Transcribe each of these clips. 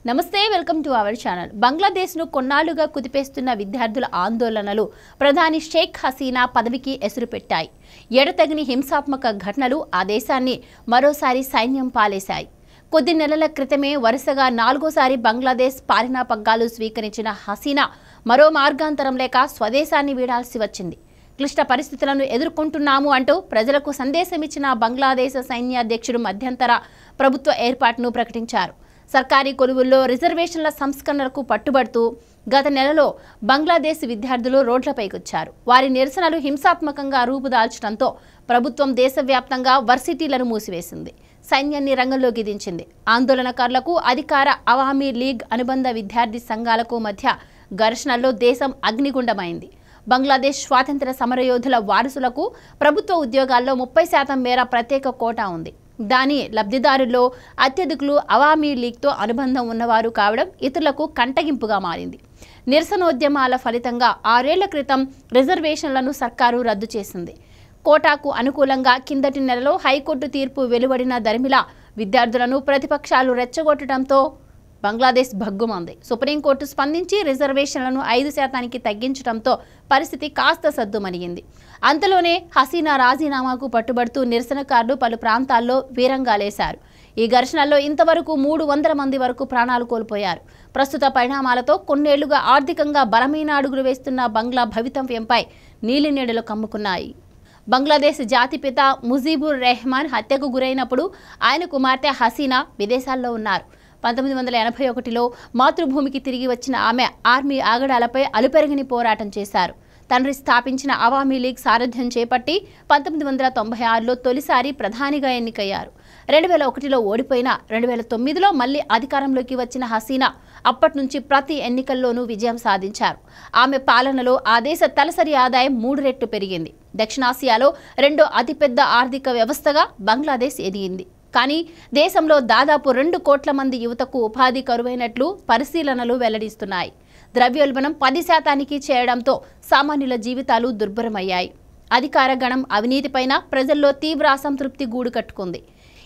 నమస్తే welcome to our channel. బంగ్లాదేశ్ను కొన్నాళ్లుగా కుదిపేస్తున్న విద్యార్థుల ఆందోళనలు ప్రధాని షేక్ హసీనా పదవికి ఎసురు పెట్టాయి. ఎడతెగని హింసాత్మక ఘటనలు ఆ దేశాన్ని మరోసారి సైన్యం పాలేశాయి. కొద్ది నెలల క్రితమే వరుసగా 4వ బంగ్లాదేశ్ పాలనా పగ్గాలు స్వీకరించిన హసీనా మరో మార్గాంతరం లేక స్వదేశాన్ని వీడాల్సి వచ్చింది. క్లిష్ట పరిస్థితులను ఎదుర్కొంటున్నాము అంటూ ప్రజలకు సందేశమిచ్చిన బంగ్లాదేశ్ సైన్యాధ్యక్షుడు మధ్యంతర ప్రభుత్వ ఏర్పాటును ప్రకటించారు. సర్కారీ కొలువుల్లో రిజర్వేషన్ల సంస్కరణలకు పట్టుబడుతూ గత నెలలో బంగ్లాదేశ్ విద్యార్థులు రోడ్లపైకొచ్చారు. వారి నిరసనలు హింసాత్మకంగా రూపుదాల్చడంతో ప్రభుత్వం దేశవ్యాప్తంగా వర్సిటీలను మూసివేసింది, సైన్యాన్ని రంగంలోకి దించింది. ఆందోళనకారులకు అధికార అవామీ లీగ్ అనుబంధ విద్యార్థి సంఘాలకు మధ్య ఘర్షణల్లో దేశం అగ్నిగుండమైంది. బంగ్లాదేశ్ స్వాతంత్ర సమరయోధుల వారసులకు ప్రభుత్వ ఉద్యోగాల్లో 30% మేర ప్రత్యేక కోటా ఉంది. దాని లబ్ధిదారుల్లో అత్యధికులు అవామీ లీగ్తో అనుబంధం ఉన్నవారు కావడం ఇతరులకు కంటగింపుగా మారింది. నిరసనోద్యమాల ఫలితంగా 6 ఏళ్ల క్రితం రిజర్వేషన్లను సర్కారు రద్దు చేసింది. కోటాకు అనుకూలంగా కిందటి నెలలో హైకోర్టు తీర్పు వెలువడిన దరిమిలా విద్యార్థులను ప్రతిపక్షాలు రెచ్చగొట్టడంతో బంగ్లాదేశ్ భగ్గుమంది. సుప్రీంకోర్టు స్పందించి రిజర్వేషన్లను 5% తగ్గించడంతో పరిస్థితి కాస్త సద్దుమణిగింది. అంతలోనే హసీనా రాజీనామాకు పట్టుబడుతూ నిరసనకారులు పలు ప్రాంతాల్లో వీరంగాలేశారు. ఈ ఘర్షణల్లో ఇంతవరకు 300 మంది వరకు ప్రాణాలు కోల్పోయారు. ప్రస్తుత పరిణామాలతో కొన్నేళ్లుగా ఆర్థికంగా బలమైన అడుగులు వేస్తున్న బంగ్లా భవితవ్యంపై నీలినీడలు కమ్ముకున్నాయి. బంగ్లాదేశ్ జాతిపిత ముజీబుర్ రెహమాన్ హత్యకు గురైనప్పుడు ఆయన కుమార్తె హసీనా విదేశాల్లో ఉన్నారు. 1981లో మాతృభూమికి తిరిగి వచ్చిన ఆమె ఆర్మీ ఆగడాలపై అలుపెరగని పోరాటం చేశారు. తండ్రి స్థాపించిన అవామీ లీగ్ సారథ్యం చేపట్టి 1996లో తొలిసారి ప్రధానిగా ఎన్నికయ్యారు. 2001లో ఓడిపోయిన 2009లో మళ్లీ అధికారంలోకి వచ్చిన హసీనా అప్పటి నుంచి ప్రతి ఎన్నికల్లోనూ విజయం సాధించారు. ఆమె పాలనలో ఆ దేశ తలసరి ఆదాయం 3 రెట్లు పెరిగింది. దక్షిణాసియాలో రెండో అతిపెద్ద ఆర్థిక వ్యవస్థగా బంగ్లాదేశ్ ఎదిగింది. కానీ దేశంలో దాదాపు 2 కోట్ల మంది యువతకు ఉపాధి కరువైనట్లు పరిశీలనలు వెల్లడిస్తున్నాయి. ద్రవ్యోల్బణం 10% చేయడంతో సామాన్యుల జీవితాలు దుర్భరమయ్యాయి. అధికార గణం అవినీతిపైన ప్రజల్లో తీవ్ర అసంతృప్తి గూడు కట్టుకుంది.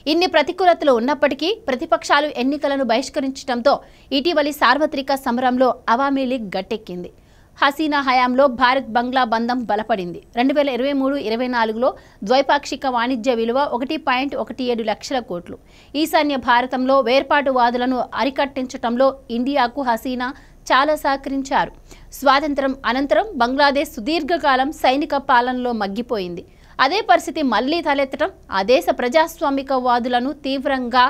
ఇన్ని ప్రతికూలతలు ఉన్నప్పటికీ ప్రతిపక్షాలు ఎన్నికలను బహిష్కరించడంతో ఇటీవలి సార్వత్రిక సమరంలో అవామీ లీగ్ గట్టెక్కింది. హసీనా హయాంలో భారత్ బంగ్లా బంధం బలపడింది. 2023-24లో ద్వైపాక్షిక వాణిజ్య విలువ 1.17 లక్షల కోట్లు. ఈశాన్య భారతంలో వేర్పాటువాదులను అరికట్టించడంలో ఇండియాకు హసీనా చాలా సహకరించారు. స్వాతంత్రం అనంతరం బంగ్లాదేశ్ సుదీర్ఘకాలం సైనిక పాలనలో మగ్గిపోయింది. అదే పరిస్థితి మళ్లీ తలెత్తడం ఆ దేశ ప్రజాస్వామికవాదులను తీవ్రంగా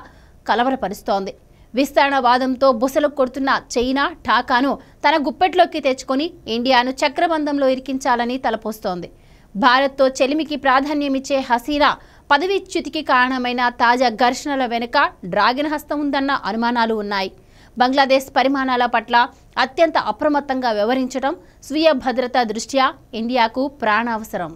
కలవరపరుస్తోంది. విస్తరణవాదంతో బుసలు కొడుతున్న చైనా ఢాకాను తన గుప్పెట్లోకి తెచ్చుకొని ఇండియాను చక్రబంధంలో ఇరికించాలని తలపోస్తోంది. భారత్తో చెలిమికి ప్రాధాన్యమిచ్చే హసీనా పదవీచ్యుతికి కారణమైన తాజా ఘర్షణల వెనుక డ్రాగన్ హస్తం ఉందన్న అనుమానాలు ఉన్నాయి. బంగ్లాదేశ్ పరిమాణాల పట్ల అత్యంత అప్రమత్తంగా వ్యవహరించడం, స్వీయ భద్రతా దృష్ట్యా ఇండియాకు ప్రాణావసరం.